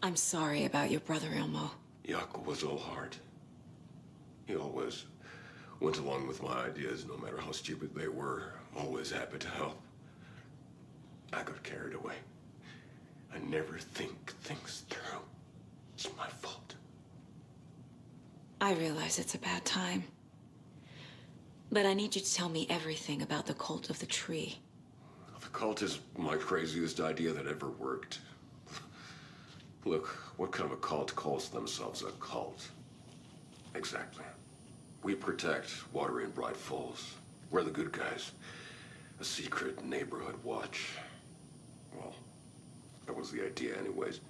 I'm sorry about your brother, Ilmo. Yaakov was all heart. He always went along with my ideas, no matter how stupid they were. Always happy to help. I got carried away. I never think things through. It's my fault. I realize it's a bad time. But I need you to tell me everything about the cult of the tree. The cult is my craziest idea that ever worked. Look, what kind of a cult calls themselves a cult? Exactly. We protect water in Bright Falls. We're the good guys. A secret neighborhood watch. Well, that was the idea anyways.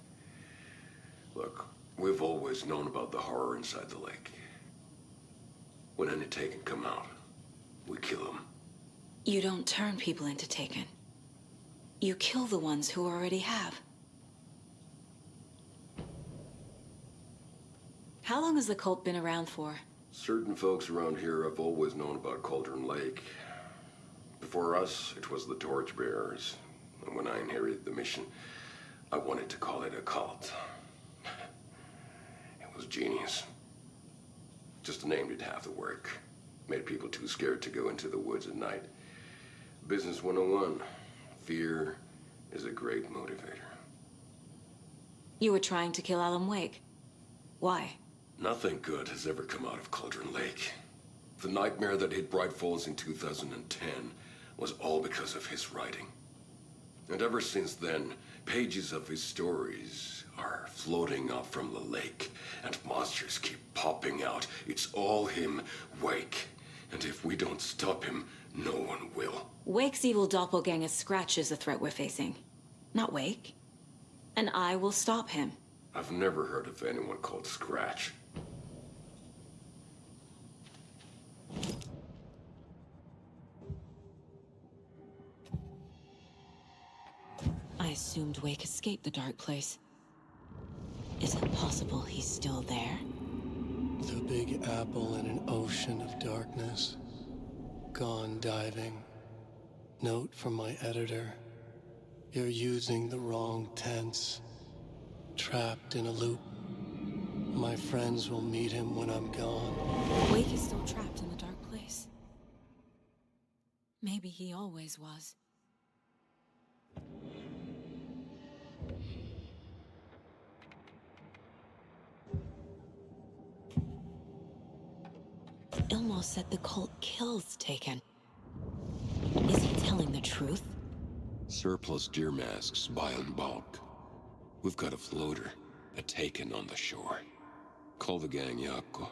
Look, we've always known about the horror inside the lake. When any Taken come out, we kill them. You don't turn people into Taken. You kill the ones who already have. How long has the cult been around for? Certain folks around here have always known about Cauldron Lake. Before us, it was the Torchbearers. And when I inherited the mission, I wanted to call it a cult. It was genius. Just the name did half the work. Made people too scared to go into the woods at night. Business 101. Fear is a great motivator. You were trying to kill Alan Wake. Why? Nothing good has ever come out of Cauldron Lake. The nightmare that hit Bright Falls in 2010 was all because of his writing. And ever since then, pages of his stories are floating up from the lake, and monsters keep popping out. It's all him, Wake. And if we don't stop him, no one will. Wake's evil doppelganger Scratch is the threat we're facing. Not Wake. And I will stop him. I've never heard of anyone called Scratch. I assumed Wake escaped the dark place. Is it possible he's still there? The Big Apple in an ocean of darkness. Gone diving. Note from my editor. You're using the wrong tense. Trapped in a loop. My friends will meet him when I'm gone. Wake is still trapped in the dark place. Maybe he always was. Ilmo said the cult kills Taken. Is he telling the truth? Surplus deer masks buy in bulk. We've got a floater, a Taken on the shore. Call the gang Yaakov.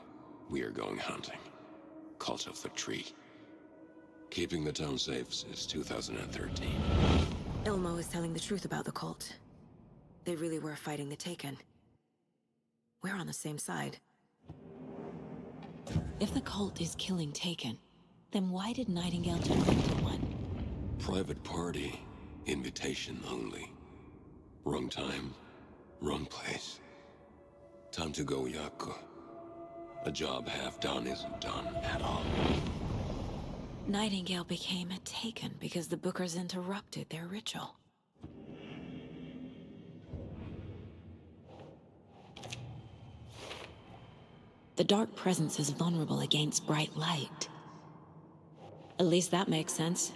We are going hunting. Cult of the tree. Keeping the town safe since 2013. Ilmo is telling the truth about the cult. They really were fighting the Taken. We're on the same side. If the cult is killing Taken, then why did Nightingale turn into one? Private party. Invitation only. Wrong time, wrong place. Time to go, Yaakov. A job half done isn't done at all. Nightingale became a Taken because the Bookers interrupted their ritual. The dark presence is vulnerable against bright light. At least that makes sense.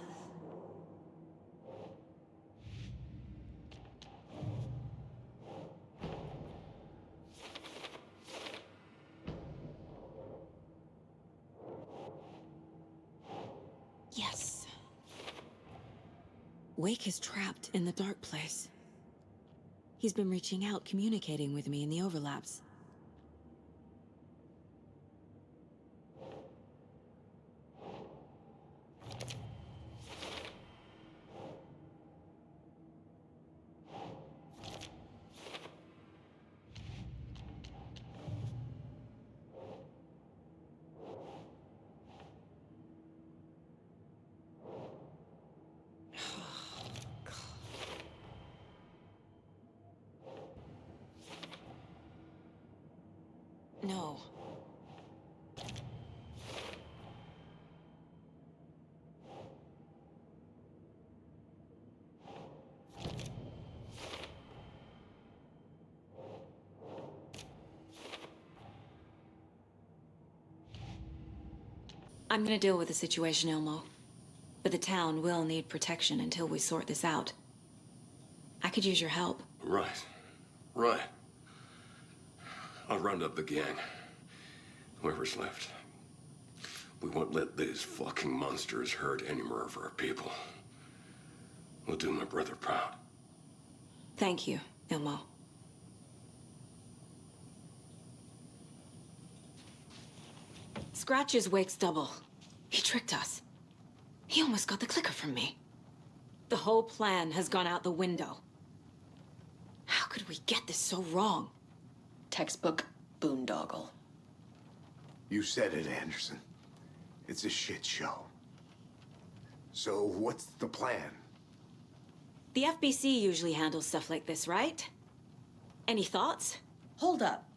Yes. Wake is trapped in the dark place. He's been reaching out, communicating with me in the overlaps. No. I'm gonna deal with the situation, Ilmo. But the town will need protection until we sort this out. I could use your help. Right. Right. I'll round up the gang. Whoever's left. We won't let these fucking monsters hurt any more of our people. We'll do my brother proud. Thank you, Ilmo. Scratch's Wake's double. He tricked us. He almost got the clicker from me. The whole plan has gone out the window. How could we get this so wrong? Textbook boondoggle. You said it, Anderson. It's a shit show. So what's the plan? The FBC usually handles stuff like this, right? Any thoughts? Hold up.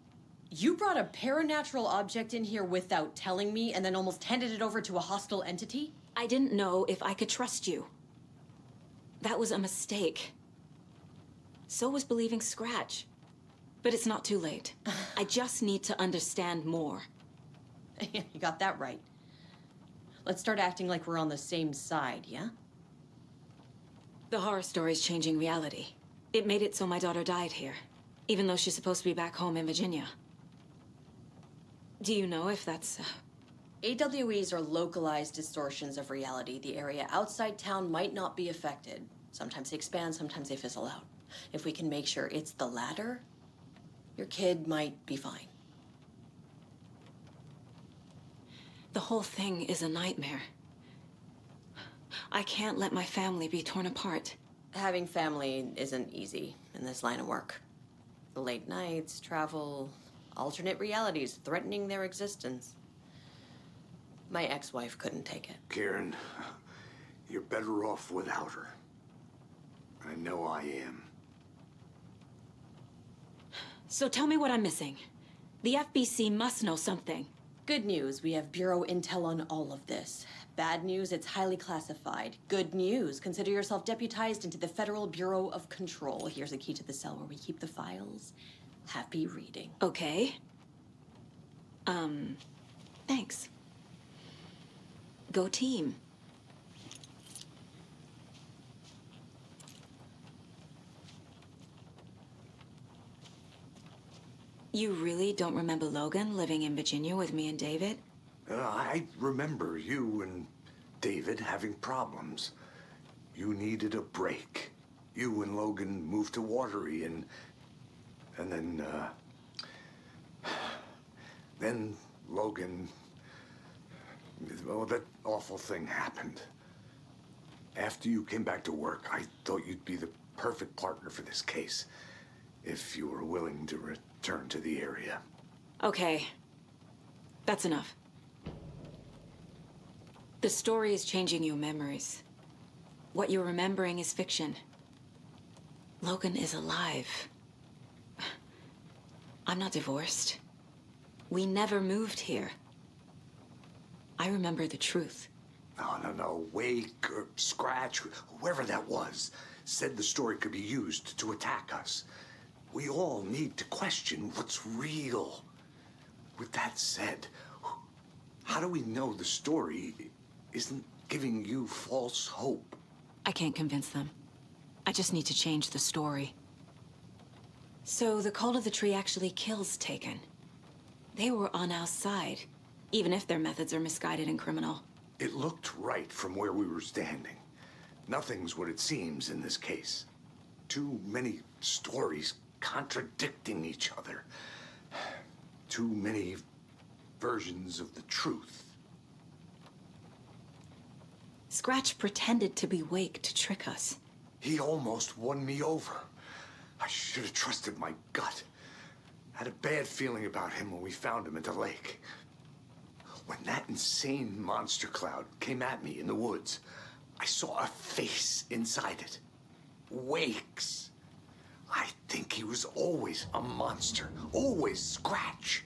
You brought a paranatural object in here without telling me and then almost handed it over to a hostile entity? I didn't know if I could trust you. That was a mistake. So was believing Scratch. But it's not too late. I just need to understand more. You got that right. Let's start acting like we're on the same side, yeah? The horror story's changing reality. It made it so my daughter died here, even though she's supposed to be back home in Virginia. Do you know if that's... AWEs are localized distortions of reality. The area outside town might not be affected. Sometimes they expand, sometimes they fizzle out. If we can make sure it's the latter, your kid might be fine. The whole thing is a nightmare. I can't let my family be torn apart. Having family isn't easy in this line of work. The late nights, travel, alternate realities threatening their existence. My ex-wife couldn't take it. Karen, you're better off without her. I know I am. So tell me what I'm missing. The FBC must know something. Good news, we have Bureau intel on all of this. Bad news, it's highly classified. Good news, consider yourself deputized into the Federal Bureau of Control. Here's a key to the cell where we keep the files. Happy reading. Okay. Thanks. Go team. You really don't remember Logan living in Virginia with me and David? I remember you and David having problems. You needed a break. You and Logan moved to Watery and then Logan, well, that awful thing happened. After you came back to work, I thought you'd be the perfect partner for this case, if you were willing to return to the area. Okay. That's enough. The story is changing your memories. What you're remembering is fiction. Logan is alive. I'm not divorced. We never moved here. I remember the truth. No. Wake or Scratch, whoever that was, said the story could be used to attack us. We all need to question what's real. With that said, how do we know the story isn't giving you false hope? I can't convince them. I just need to change the story. So the Cult of the Tree actually kills Taken. They were on our side, even if their methods are misguided and criminal. It looked right from where we were standing. Nothing's what it seems in this case. Too many stories contradicting each other. Too many versions of the truth. Scratch pretended to be Wake to trick us. He almost won me over. I should have trusted my gut. Had a bad feeling about him when we found him at the lake. When that insane monster cloud came at me in the woods, I saw a face inside it. Wake's. I think he was always a monster. Always Scratch.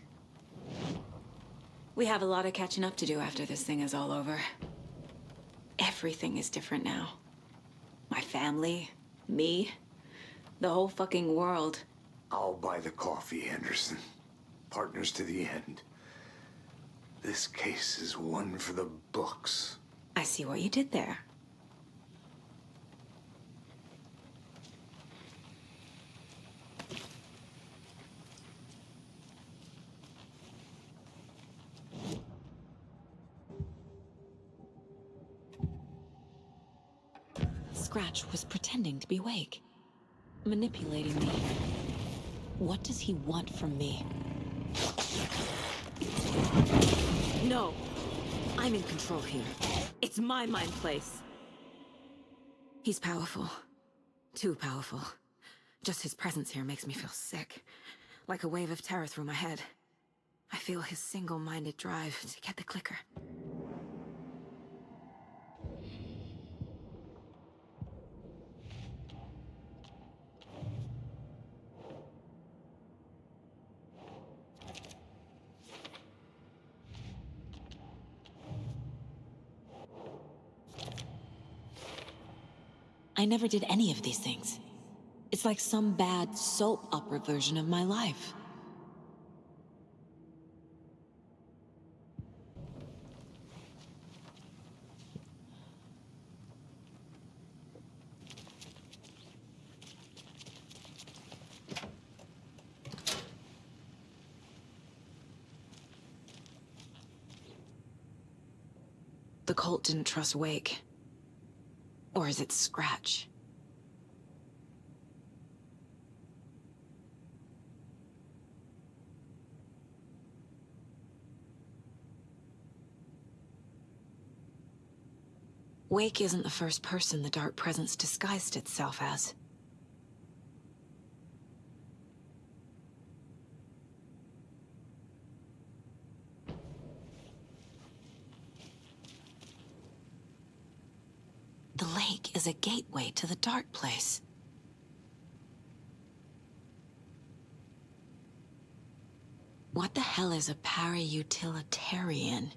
We have a lot of catching up to do after this thing is all over. Everything is different now. My family, me, the whole fucking world. I'll buy the coffee, Anderson. Partners to the end. This case is one for the books. I see what you did there. Scratch was pretending to be Wake, manipulating me. What does he want from me? No! I'm in control here. It's my mind place. He's powerful. Too powerful. Just his presence here makes me feel sick. Like a wave of terror through my head. I feel his single-minded drive to get the clicker. I never did any of these things. It's like some bad soap opera version of my life. The cult didn't trust Wake. Or is it Scratch? Wake isn't the first person the Dark Presence disguised itself as. The lake is a gateway to the dark place. What the hell is a para-utilitarian?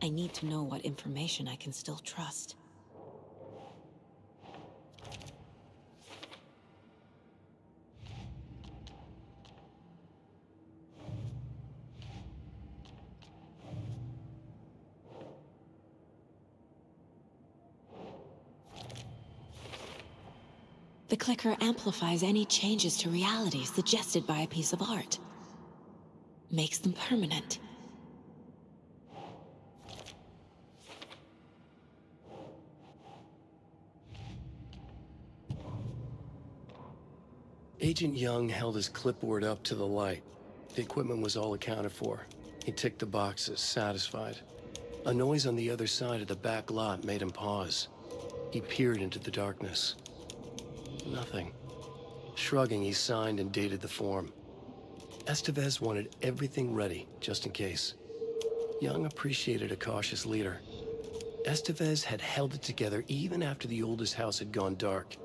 I need to know what information I can still trust. The clicker amplifies any changes to reality suggested by a piece of art. Makes them permanent. Agent Young held his clipboard up to the light. The equipment was all accounted for. He ticked the boxes, satisfied. A noise on the other side of the back lot made him pause. He peered into the darkness. Nothing. Shrugging, he signed and dated the form. Estevez wanted everything ready, just in case. Young appreciated a cautious leader. Estevez had held it together even after the oldest house had gone dark.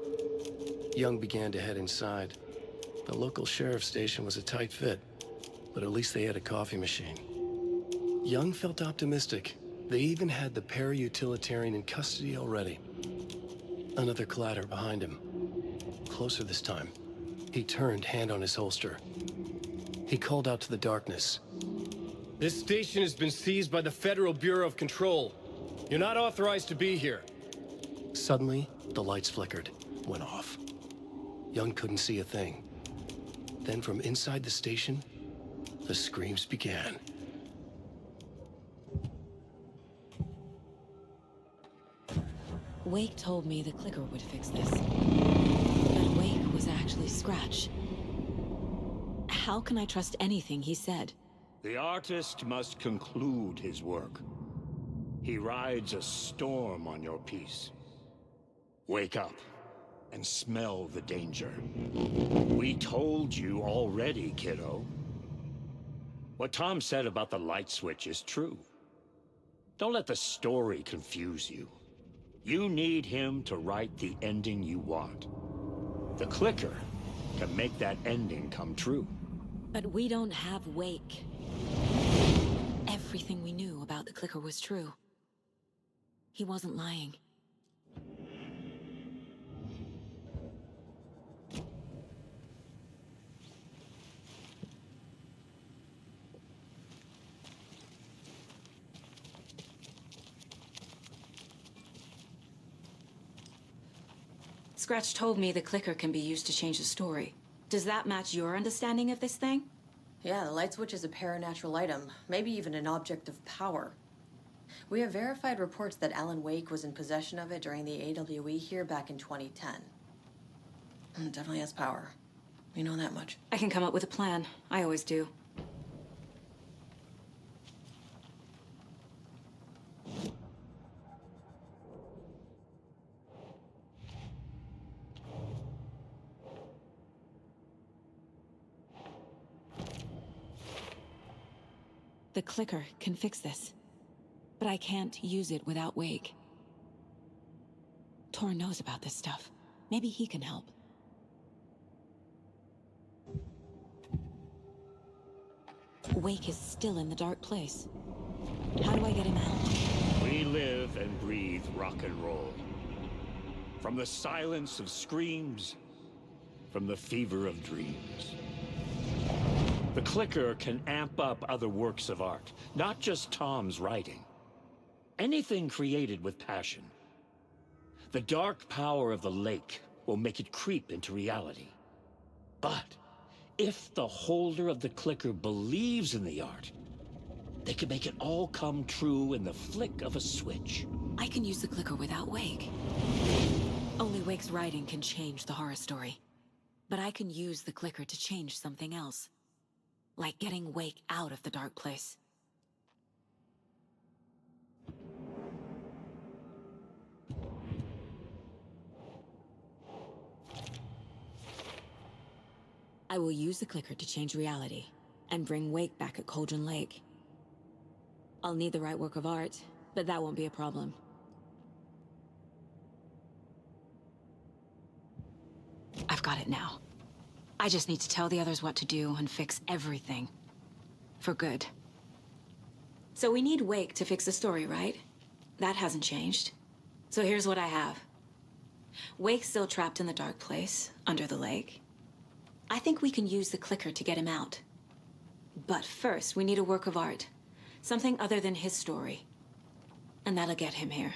Young began to head inside. The local sheriff's station was a tight fit, but at least they had a coffee machine. Young felt optimistic. They even had the para-utilitarian in custody already. Another clatter behind him. Closer this time. He turned, hand on his holster. He called out to the darkness. This station has been seized by the Federal Bureau of Control. You're not authorized to be here. Suddenly, the lights flickered, went off. Young couldn't see a thing. Then from inside the station, the screams began. Wake told me the clicker would fix this. But Wake was actually Scratch. How can I trust anything he said? The artist must conclude his work. He rides a storm on your piece. Wake up and smell the danger. We told you already, kiddo. What Tom said about the light switch is true. Don't let the story confuse you. You need him to write the ending you want. The clicker can make that ending come true. But we don't have Wake. Everything we knew about the clicker was true. He wasn't lying. Scratch told me the clicker can be used to change the story. Does that match your understanding of this thing? Yeah, the light switch is a paranatural item, maybe even an object of power. We have verified reports that Alan Wake was in possession of it during the AWE here back in 2010. It definitely has power. We know that much. I can come up with a plan. I always do. The clicker can fix this. But I can't use it without Wake. Tor knows about this stuff. Maybe he can help. Wake is still in the dark place. How do I get him out? We live and breathe rock and roll. From the silence of screams, from the fever of dreams. The clicker can amp up other works of art, not just Tom's writing. Anything created with passion. The dark power of the lake will make it creep into reality. But if the holder of the clicker believes in the art, they can make it all come true in the flick of a switch. I can use the clicker without Wake. Only Wake's writing can change the horror story. But I can use the clicker to change something else. Like getting Wake out of the dark place. I will use the clicker to change reality, and bring Wake back at Cauldron Lake. I'll need the right work of art, but that won't be a problem. I've got it now. I just need to tell the others what to do and fix everything. For good. So we need Wake to fix the story, right? That hasn't changed. So here's what I have. Wake's still trapped in the dark place, under the lake. I think we can use the clicker to get him out. But first, we need a work of art. Something other than his story. And that'll get him here.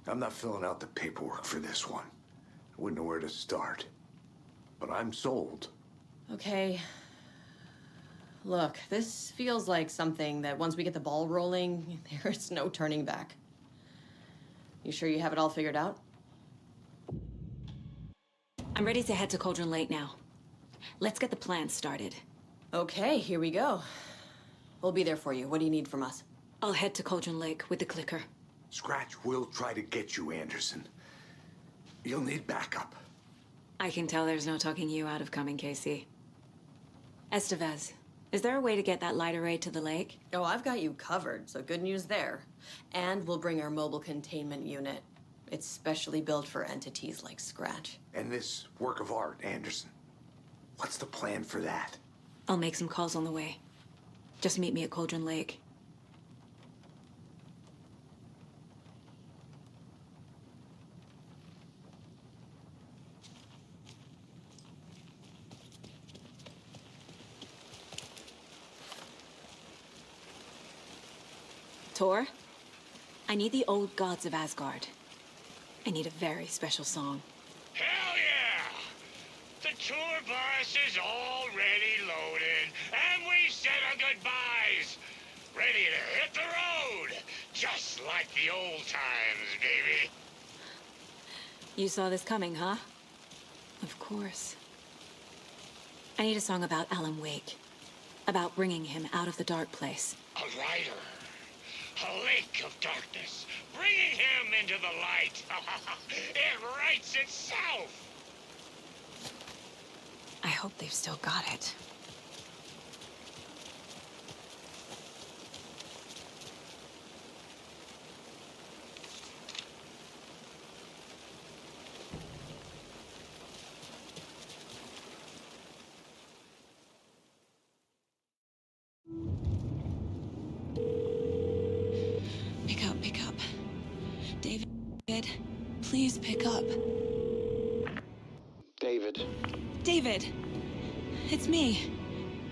I'm not filling out the paperwork for this one. I wouldn't know where to start. But I'm sold. Okay. Look, this feels like something that once we get the ball rolling, there's no turning back. You sure you have it all figured out? I'm ready to head to Cauldron Lake now. Let's get the plan started. Okay, here we go. We'll be there for you. What do you need from us? I'll head to Cauldron Lake with the clicker. Scratch will try to get you, Anderson. You'll need backup. I can tell there's no talking you out of coming, Casey. Estevez, is there a way to get that light array to the lake? Oh, I've got you covered, so good news there. And we'll bring our mobile containment unit. It's specially built for entities like Scratch. And this work of art, Anderson. What's the plan for that? I'll make some calls on the way. Just meet me at Cauldron Lake. Tor, I need the old gods of Asgard. I need a very special song. Hell yeah! The tour bus is already loaded, and we said our goodbyes. Ready to hit the road, just like the old times, baby. You saw this coming, huh? Of course. I need a song about Alan Wake. About bringing him out of the dark place. A rider. A lake of darkness, bringing him into the light. It writes itself. I hope they've still got it. Please pick up. David. David! It's me.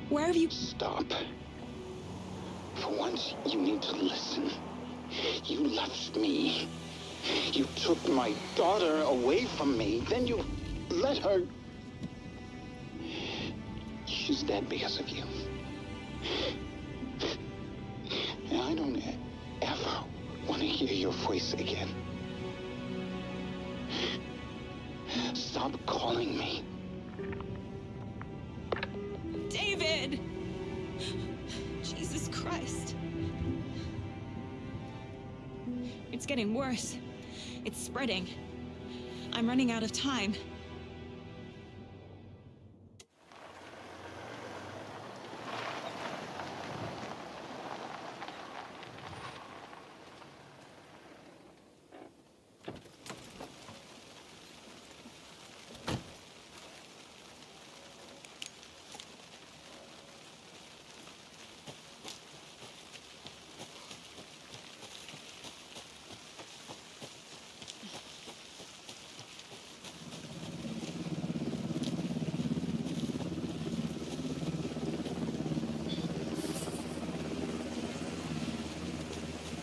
Where have you... Stop. For once, you need to listen. You left me. You took my daughter away from me. Then you let her... She's dead because of you. And I don't ever want to hear your voice again. Stop calling me. David! Jesus Christ. It's getting worse. It's spreading. I'm running out of time.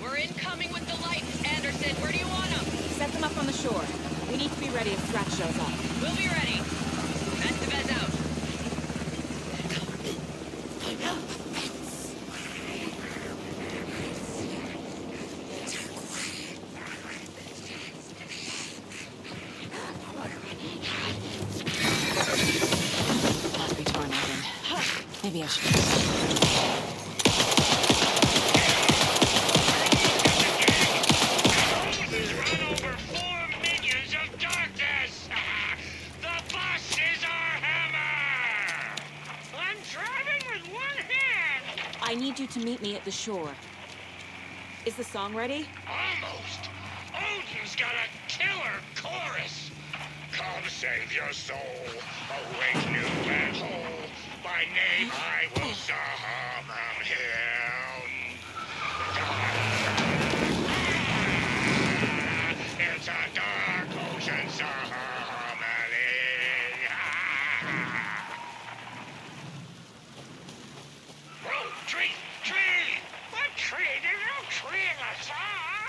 We're incoming with the lights, Anderson. Where do you want them? Set them up on the shore. We need to be ready if Strat shows up. We'll be ready. Estevez out. Must be torn open. Maybe I should... I need you to meet me at the shore. Is the song ready? Almost. Odin's got a killer chorus. Come save your soul, awake new and whole. By name I will summon him. It's a dark ocean summoning. Bro, tree! What tree? There's no tree in the side!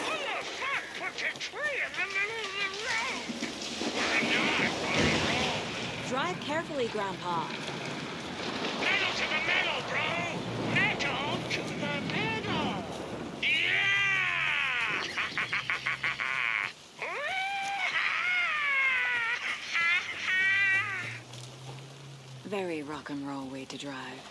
Who the fuck puts a tree in the middle of the road? We're not on a road. Drive carefully, Grandpa. Metal to the metal, bro! Metal to the metal! Yeah! Very rock and roll way to drive.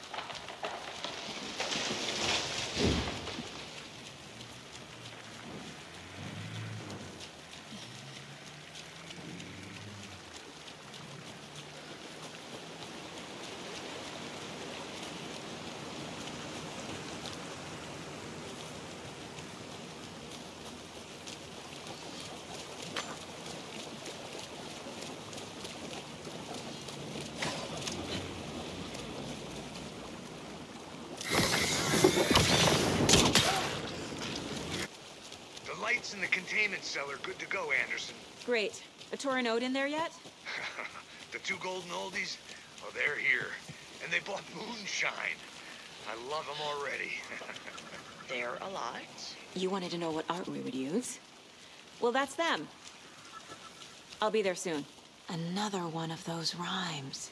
In the containment cellar, good to go, Anderson. Great. A Torinode in there yet? The two golden oldies? Oh, they're here. And they bought moonshine. I love them already. They're a lot. You wanted to know what art we would use? Well, that's them. I'll be there soon. Another one of those rhymes.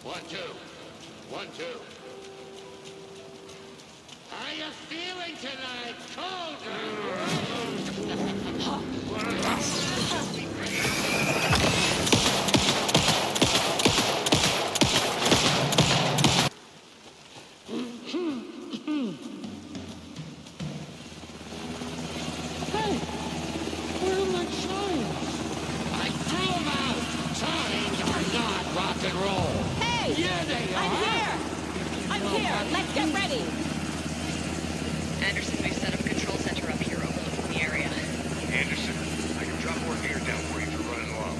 One, two. 1, 2. How you feeling tonight, Hey! Where are my chimes? I threw them out! Signs are not rock and roll! Hey! Yeah, they are! I'm here! Let's get ready! Anderson, we've set up a control center up here overlooking the area. Anderson, I can drop more gear down for you if you're running low.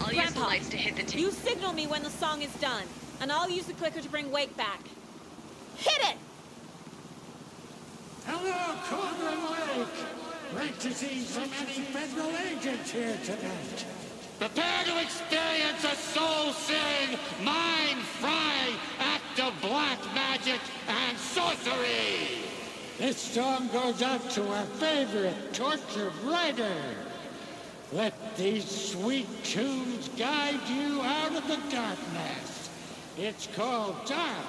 I'll use the lights to hit the You signal me when the song is done, and I'll use the clicker to bring Wake back. Hit it! Hello, Corbin Lake. Great to see so many federal agents here tonight. Prepare to experience a soul-searing, mind-frying act of black magic and sorcery! This song goes out to our favorite tortured writer. Let these sweet tunes guide you out of the darkness. It's called Dark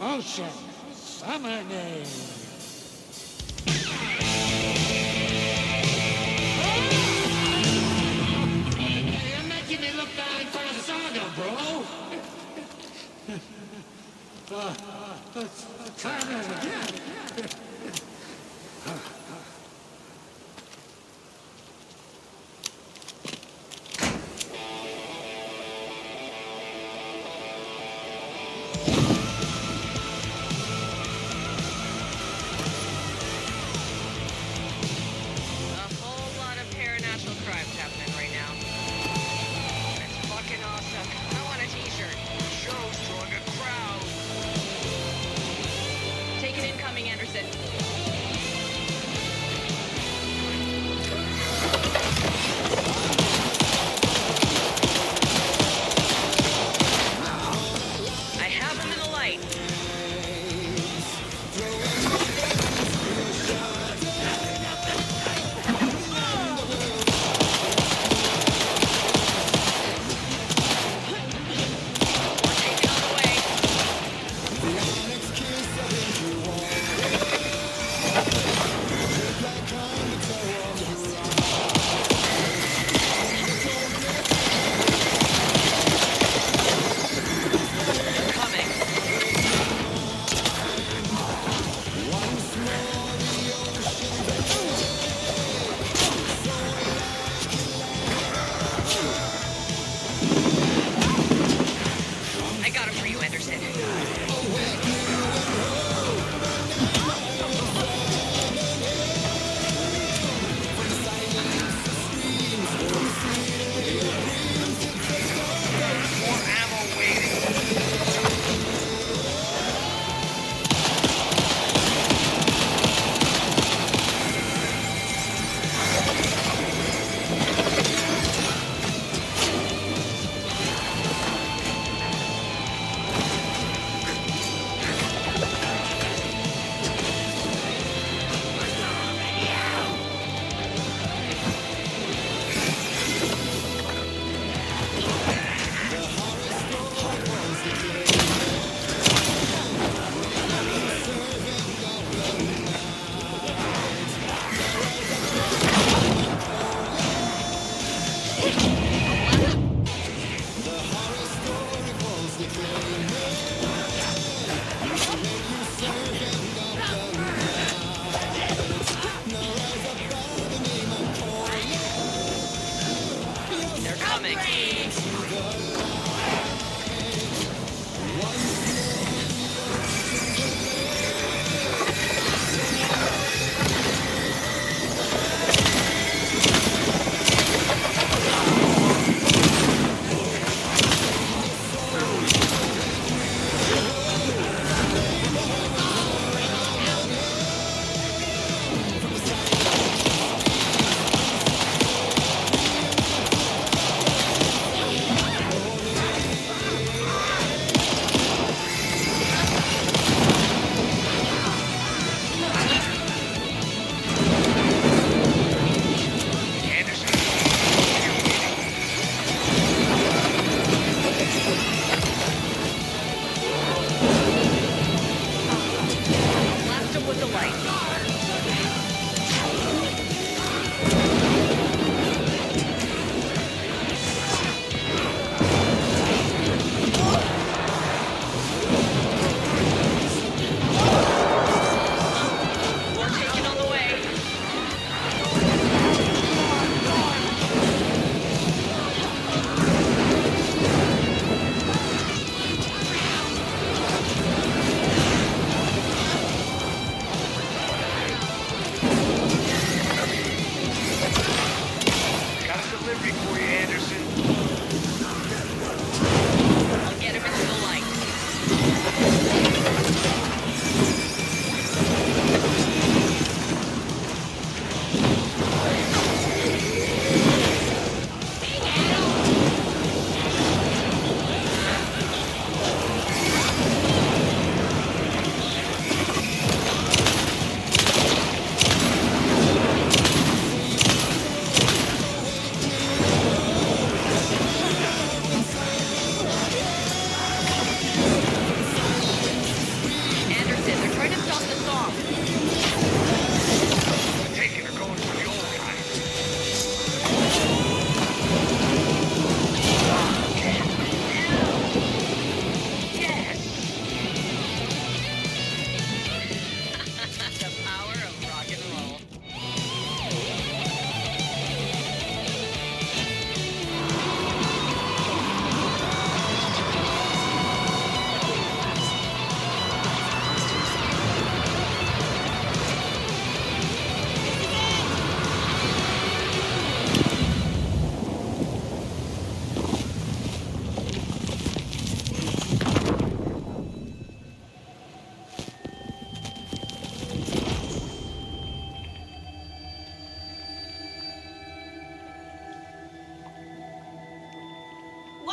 Ocean Summoning. You're making me look bad for a saga, bro! Let's try that again.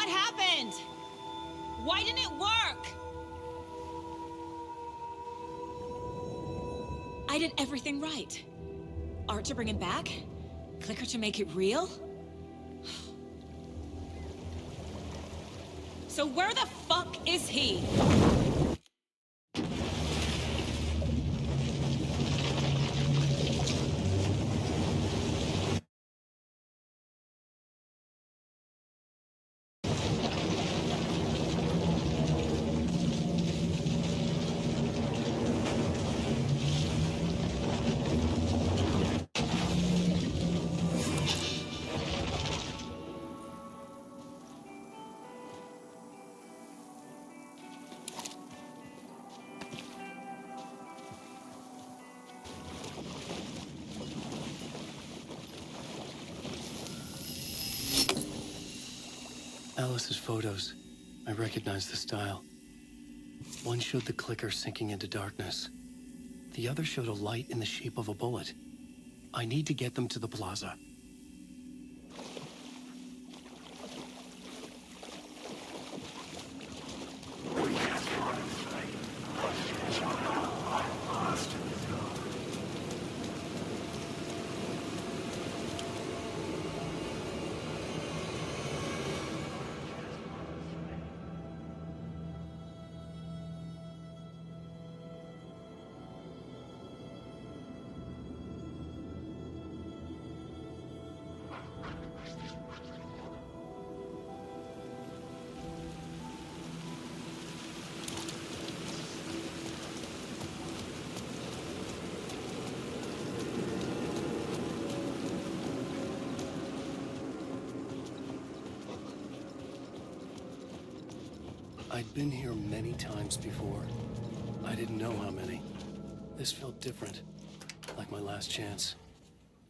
What happened? Why didn't it work? I did everything right. Art to bring him back? Clicker to make it real? So where the fuck is he? Alice's photos. I recognize the style. One showed the clicker sinking into darkness. The other showed a light in the shape of a bullet. I need to get them to the plaza. I'd been here many times before. I didn't know how many. This felt different, like my last chance,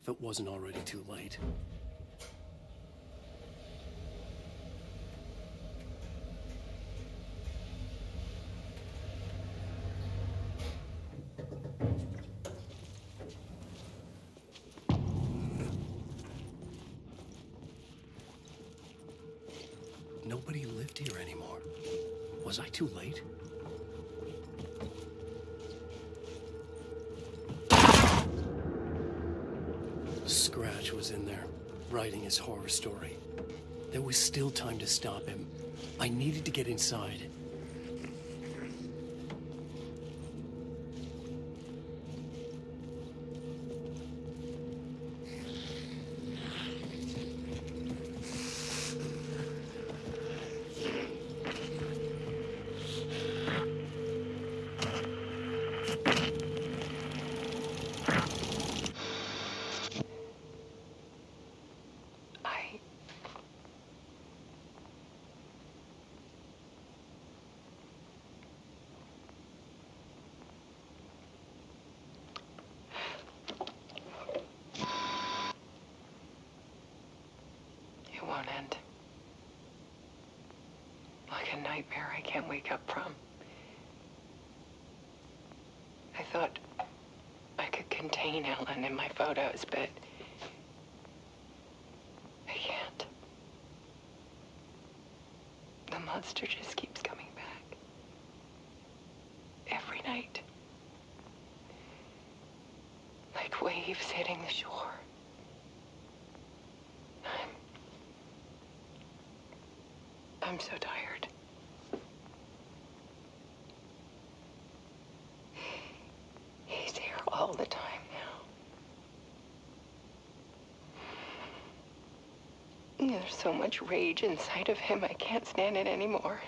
if it wasn't already too late. Nobody lived here anymore. Was I too late? Scratch was in there, writing his horror story. There was still time to stop him. I needed to get inside. Won't end. Like a nightmare I can't wake up from. I thought I could contain Ellen in my photos, but I can't. The monster just keeps coming back. Every night. Like waves hitting the shore. I'm so tired. He's here all the time now. There's so much rage inside of him, I can't stand it anymore.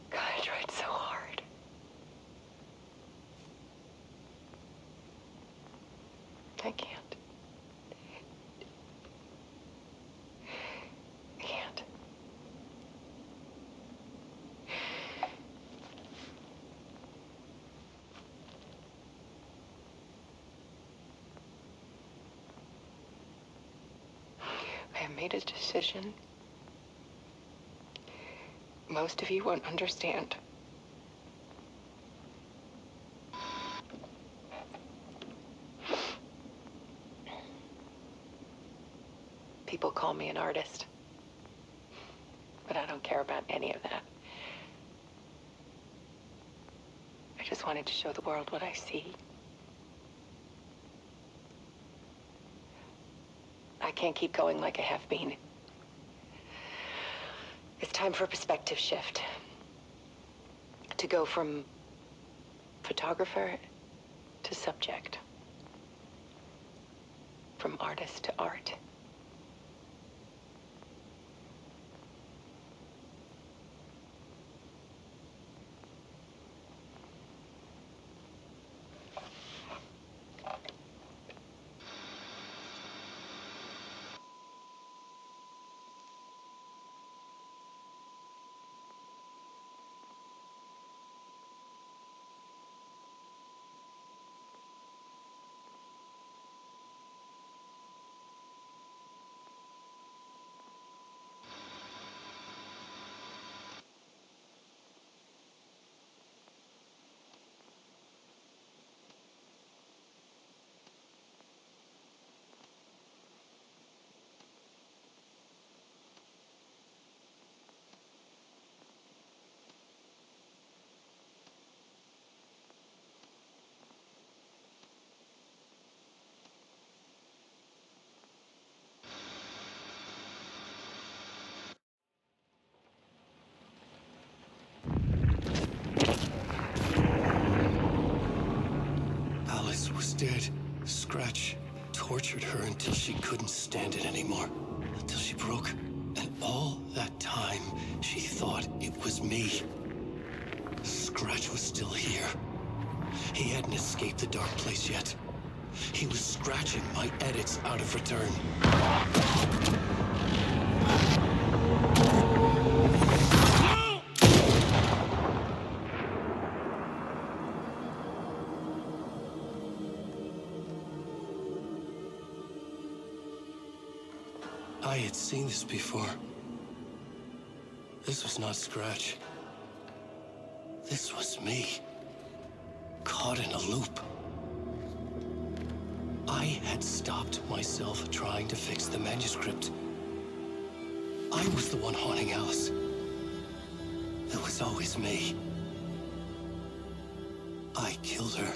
God, I tried so hard. I can't. I have made a decision. Most of you won't understand. People call me an artist. But I don't care about any of that. I just wanted to show the world what I see. I can't keep going like I have been. It's time for a perspective shift. To go from photographer to subject. From artist to art. Alice was dead. Scratch tortured her until she couldn't stand it anymore. Until she broke. And all that time, she thought it was me. Scratch was still here. He hadn't escaped the dark place yet. He was scratching my edits out of return. I had seen this before. This was not Scratch. This was me. Caught in a loop. I had stopped myself trying to fix the manuscript. I was the one haunting Alice. It was always me. I killed her.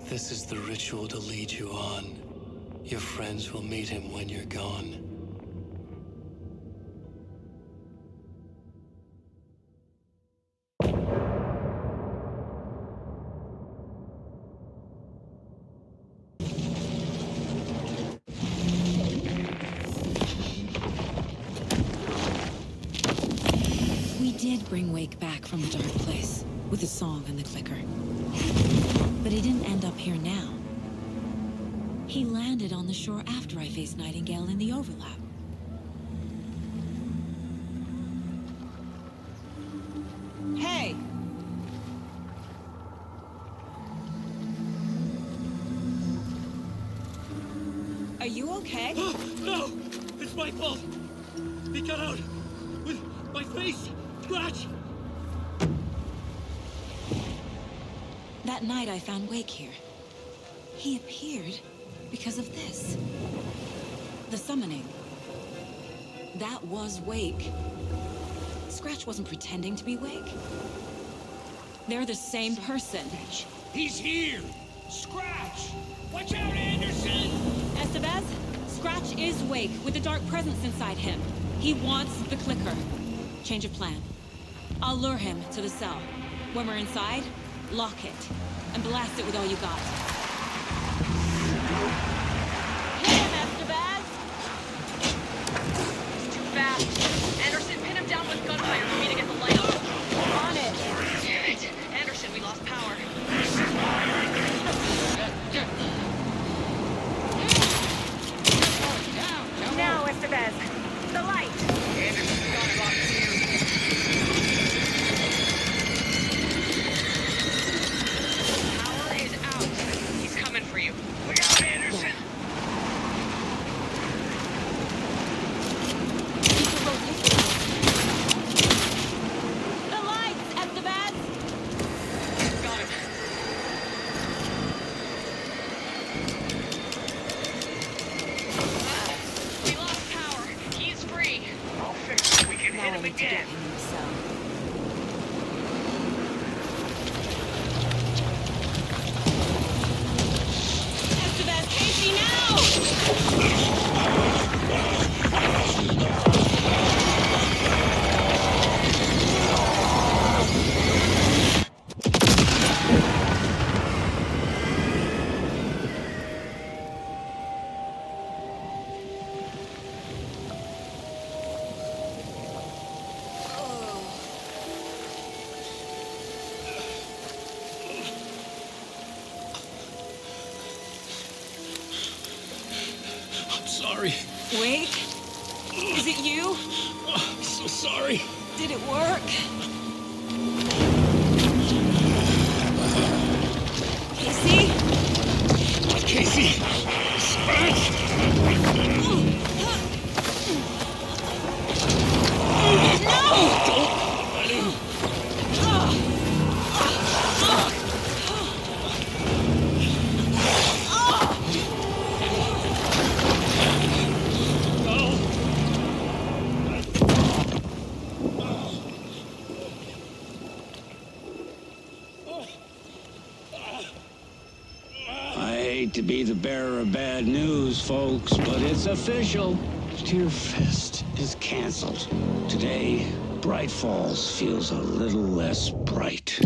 This is the ritual to lead you on. Your friends will meet him when you're gone. We did bring Wake back from the dark place, with the song and the clicker. But he didn't end up here now. He landed on the shore after I faced Nightingale in the overlap. Hey! Are you okay? No! It's my fault! He got out! With my face! Scratch! That night I found Wake here. He appeared because of this. The summoning. That was Wake. Scratch wasn't pretending to be Wake. They're the same person. He's here! Scratch! Watch out, Anderson! Estevez, Scratch is Wake with the dark presence inside him. He wants the clicker. Change of plan. I'll lure him to the cell. When we're inside, lock it, and blast it with all you got. Hit him, Estevez! He's too fast. Anderson, pin him down with gunfire for me to get the light on. On it! Damn it. Anderson, we lost power. Now, Estevez, the light! Anderson's got it locked here. hit him I need to get again. him in the cell. Estevez, Casey, now! I'm sorry. Wake? Is it you? I'm so sorry. Did it work? Casey? Casey! I hate to be the bearer of bad news, folks, but it's official. Tear Fest is canceled. Today, Bright Falls feels a little less bright.